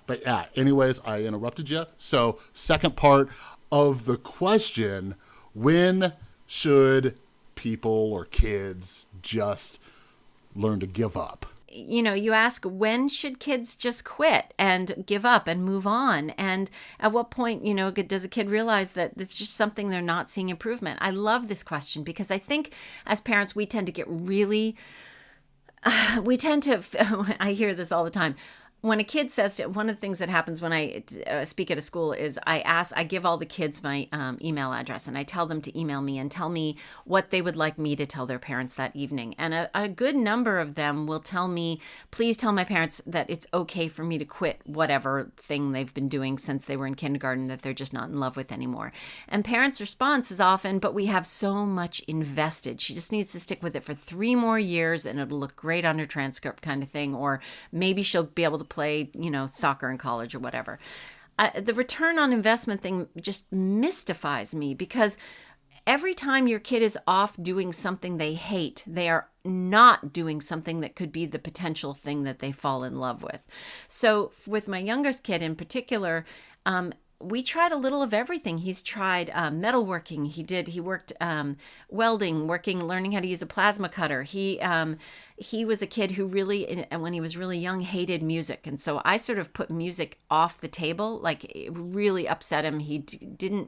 Anyways, I interrupted you. So second part of the question, when should people or kids just learn to give up?
You ask, when should kids just quit and give up and move on? And at what point, does a kid realize that it's just something they're not seeing improvement? I love this question because I think as parents, we tend to get really, I hear this all the time. When a kid says one of the things that happens when I speak at a school is I give all the kids my email address, and I tell them to email me and tell me what they would like me to tell their parents that evening. And a good number of them will tell me, please tell my parents that it's okay for me to quit whatever thing they've been doing since they were in kindergarten that they're just not in love with anymore. And parents' response is often, but we have so much invested. She just needs to stick with it for 3 more years and it'll look great on her transcript, kind of thing. Or maybe she'll be able to play, soccer in college or whatever. The return on investment thing just mystifies me because every time your kid is off doing something they hate, they are not doing something that could be the potential thing that they fall in love with. So with my youngest kid in particular, we tried a little of everything. He's tried metalworking. He worked welding, learning how to use a plasma cutter. He was a kid who really, when he was really young, hated music. And so I sort of put music off the table. Like, it really upset him.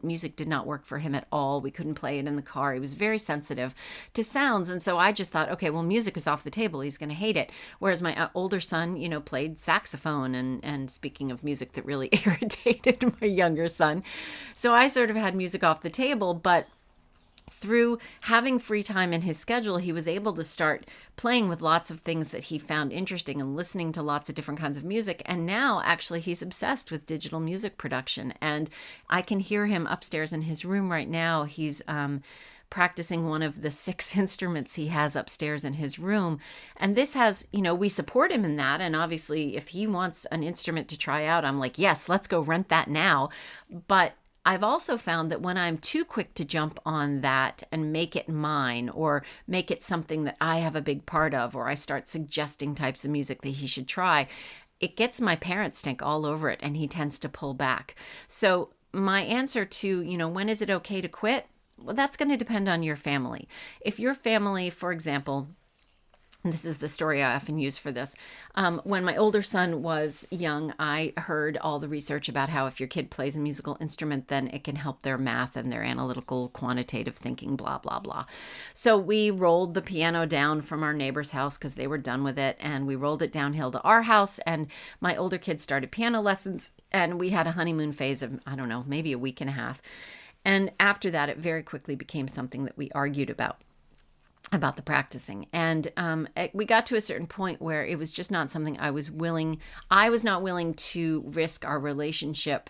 Music did not work for him at all. We couldn't play it in the car. He was very sensitive to sounds. And so I just thought, okay, well, music is off the table. He's going to hate it. Whereas my older son, played saxophone. And speaking of music that really irritated my younger son. So I sort of had music off the table, but through having free time in his schedule, he was able to start playing with lots of things that he found interesting and listening to lots of different kinds of music. And now actually he's obsessed with digital music production. And I can hear him upstairs in his room right now. He's practicing one of the 6 instruments he has upstairs in his room. And this has, we support him in that. And obviously if he wants an instrument to try out, I'm like, yes, let's go rent that now. But I've also found that when I'm too quick to jump on that and make it mine, or make it something that I have a big part of, or I start suggesting types of music that he should try, it gets my parent stink all over it, and he tends to pull back. So my answer to, when is it okay to quit? Well, that's going to depend on your family. If your family, for example, and this is the story I often use for this. When my older son was young, I heard all the research about how if your kid plays a musical instrument, then it can help their math and their analytical, quantitative thinking, blah, blah, blah. So we rolled the piano down from our neighbor's house because they were done with it. And we rolled it downhill to our house. And my older kid started piano lessons. And we had a honeymoon phase of, I don't know, maybe a week and a half. And after that, it very quickly became something that we argued about the practicing. And we got to a certain point where it was just not something I was not willing to risk our relationship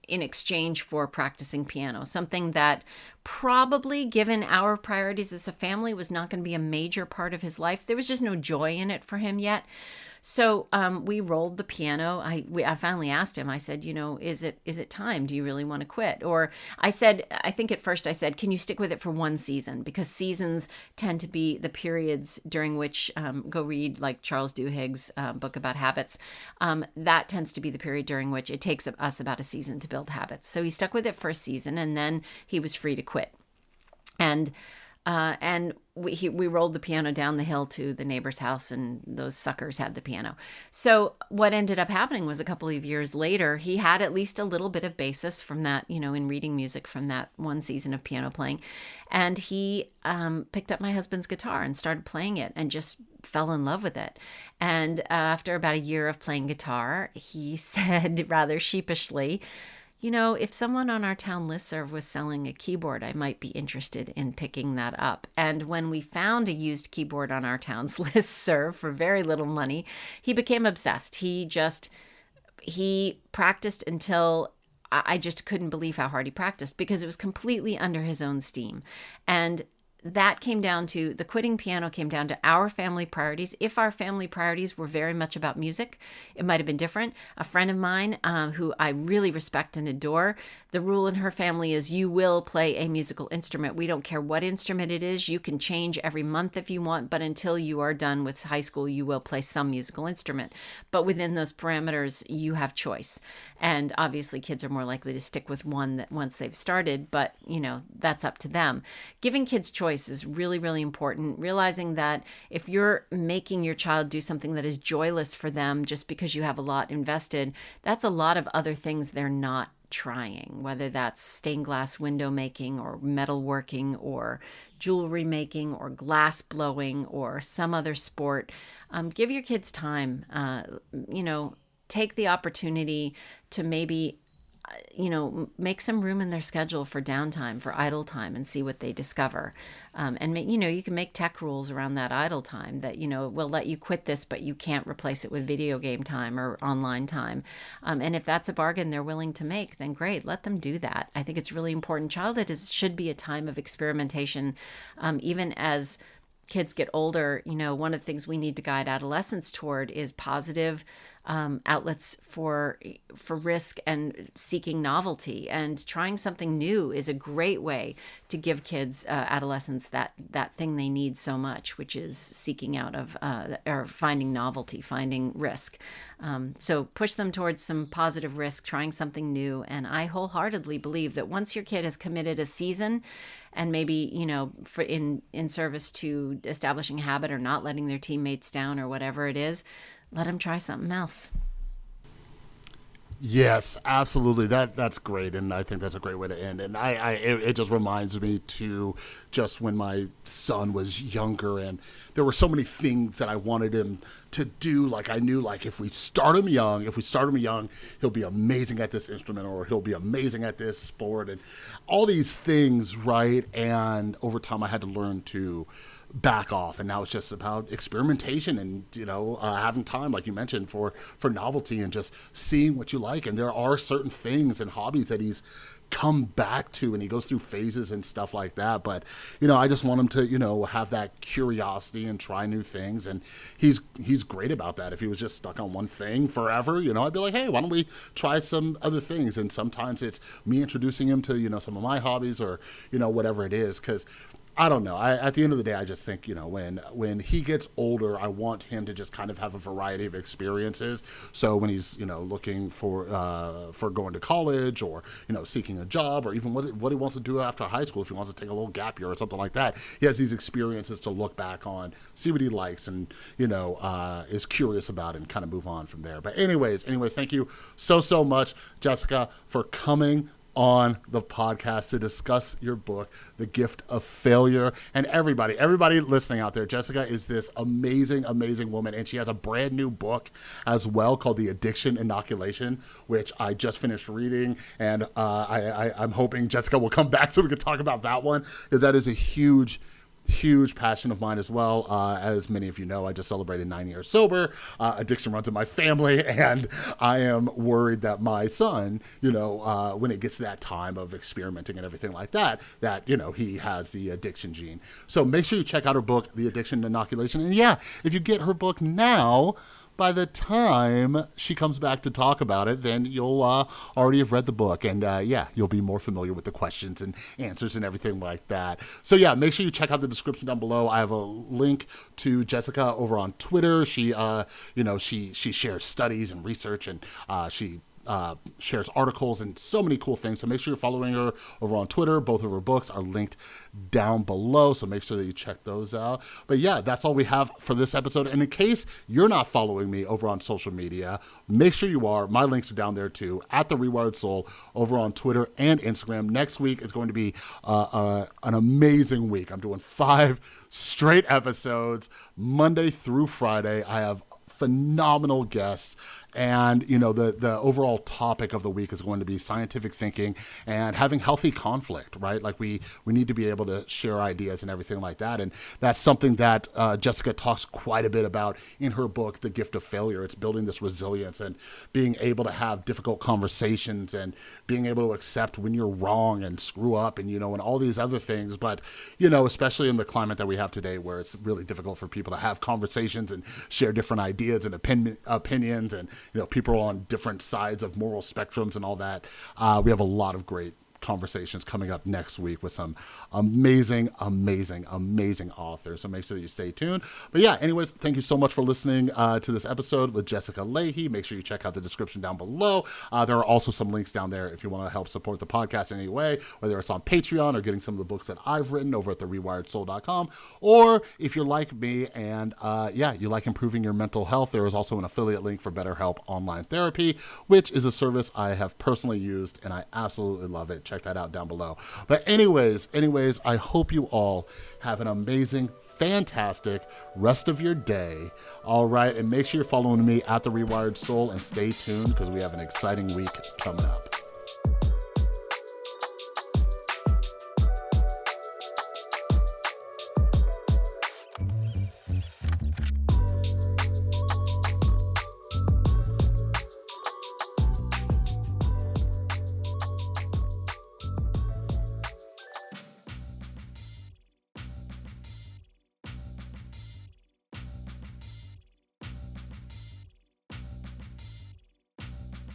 in exchange for practicing piano, something that probably, given our priorities as a family, was not going to be a major part of his life. There was just no joy in it for him yet. So we rolled the piano. I finally asked him, I said, is it time? Do you really want to quit? Or I think at first I said, can you stick with it for one season? Because seasons tend to be the periods during which, go read like Charles Duhigg's book about habits. That tends to be the period during which it takes us about a season to build habits. So he stuck with it for a season, and then he was free to quit. And we rolled the piano down the hill to the neighbor's house, and those suckers had the piano. So what ended up happening was a couple of years later, he had at least a little bit of basis from that, in reading music from that one season of piano playing. And he picked up my husband's guitar and started playing it and just fell in love with it. And after about a year of playing guitar, he said rather sheepishly, if someone on our town listserv was selling a keyboard, I might be interested in picking that up. And when we found a used keyboard on our town's listserv for very little money, he became obsessed. He practiced until I just couldn't believe how hard he practiced, because it was completely under his own steam. And that came down to, the quitting piano came down to our family priorities. If our family priorities were very much about music, it might have been different. A friend of mine who I really respect and adore, the rule in her family is you will play a musical instrument. We don't care what instrument it is. You can change every month if you want, but until you are done with high school, you will play some musical instrument. But within those parameters, you have choice. And obviously kids are more likely to stick with one that once they've started, but that's up to them. Giving kids choice is really, really important. Realizing that if you're making your child do something that is joyless for them just because you have a lot invested, that's a lot of other things they're not trying, whether that's stained glass window making or metal working or jewelry making or glass blowing or some other sport. Give your kids time. Take the opportunity to maybe make some room in their schedule for downtime, for idle time, and see what they discover. You can make tech rules around that idle time that, will let you quit this, but you can't replace it with video game time or online time. And if that's a bargain they're willing to make, then great, let them do that. I think it's really important. Childhood should be a time of experimentation, even as kids get older. One of the things we need to guide adolescents toward is positive outlets for risk and seeking novelty, and trying something new is a great way to give kids, adolescents, that thing they need so much, which is seeking out of or finding novelty, finding risk. So push them towards some positive risk, trying something new. And I wholeheartedly believe that once your kid has committed a season, and maybe, for in service to establishing a habit or not letting their teammates down or whatever it is, let them try something else.
Yes, absolutely. That's great, and I think that's a great way to end. And it just reminds me to just when my son was younger, and there were so many things that I wanted him to do. Like I knew, like if we start him young, he'll be amazing at this instrument, or he'll be amazing at this sport, and all these things, right? And over time, I had to learn to back off, and now it's just about experimentation and having time, like you mentioned, for novelty and just seeing what you like. And there are certain things and hobbies that he's come back to, and he goes through phases and stuff like that. But I just want him to have that curiosity and try new things, and he's great about that. If he was just stuck on one thing forever, I'd be like, hey, why don't we try some other things? And sometimes it's me introducing him to some of my hobbies, or whatever it is, because I don't know. At the end of the day, I just think, when he gets older, I want him to just kind of have a variety of experiences. So when he's, looking for going to college, or, seeking a job, or even what he wants to do after high school, if he wants to take a little gap year or something like that, he has these experiences to look back on, see what he likes, and, is curious about, and kind of move on from there. But anyways, thank you so much, Jessica, for coming on the podcast to discuss your book, The Gift of Failure. And everybody listening out there, Jessica is this amazing woman, and she has a brand new book as well called The Addiction Inoculation, which I just finished reading, and I'm hoping Jessica will come back so we can talk about that one, because that is a huge passion of mine as well. As many of you know, I just celebrated 9 years sober. Addiction runs in my family, and I am worried that my son, when it gets to that time of experimenting and everything like that, he has the addiction gene. So make sure you check out her book, The Addiction Inoculation. And yeah, if you get her book now, by the time she comes back to talk about it, then you'll already have read the book, and you'll be more familiar with the questions and answers and everything like that. So yeah, make sure you check out the description down below. I have a link to Jessica over on Twitter. She shares studies and research, and she shares articles and so many cool things. So make sure you're following her over on Twitter. Both of her books are linked down below, so make sure that you check those out. But yeah, that's all we have for this episode. And in case you're not following me over on social media, make sure you are. My links are down there too, at The Rewired Soul, over on Twitter and Instagram. Next week is going to be an amazing week. I'm doing 5 straight episodes, Monday through Friday. I have phenomenal guests, and the overall topic of the week is going to be scientific thinking and having healthy conflict, right? Like we need to be able to share ideas and everything like that, and that's something that Jessica talks quite a bit about in her book, The Gift of Failure. It's building this resilience and being able to have difficult conversations, and being able to accept when you're wrong and screw up, and and all these other things. But especially in the climate that we have today, where it's really difficult for people to have conversations and share different ideas and opinions, and people on different sides of moral spectrums and all that. We have a lot of great conversations coming up next week with some amazing authors. So make sure that you stay tuned. But yeah, anyways, thank you so much for listening to this episode with Jessica Lahey. Make sure you check out the description down below. There are also some links down there if you want to help support the podcast in any way, whether it's on Patreon or getting some of the books that I've written over at therewiredsoul.com, or if you're like me and you like improving your mental health, there is also an affiliate link for BetterHelp Online Therapy, which is a service I have personally used and I absolutely love it. Check that out down below. But anyways, I hope you all have an amazing, fantastic rest of your day. All right. And make sure you're following me at The Rewired Soul, and stay tuned because we have an exciting week coming up.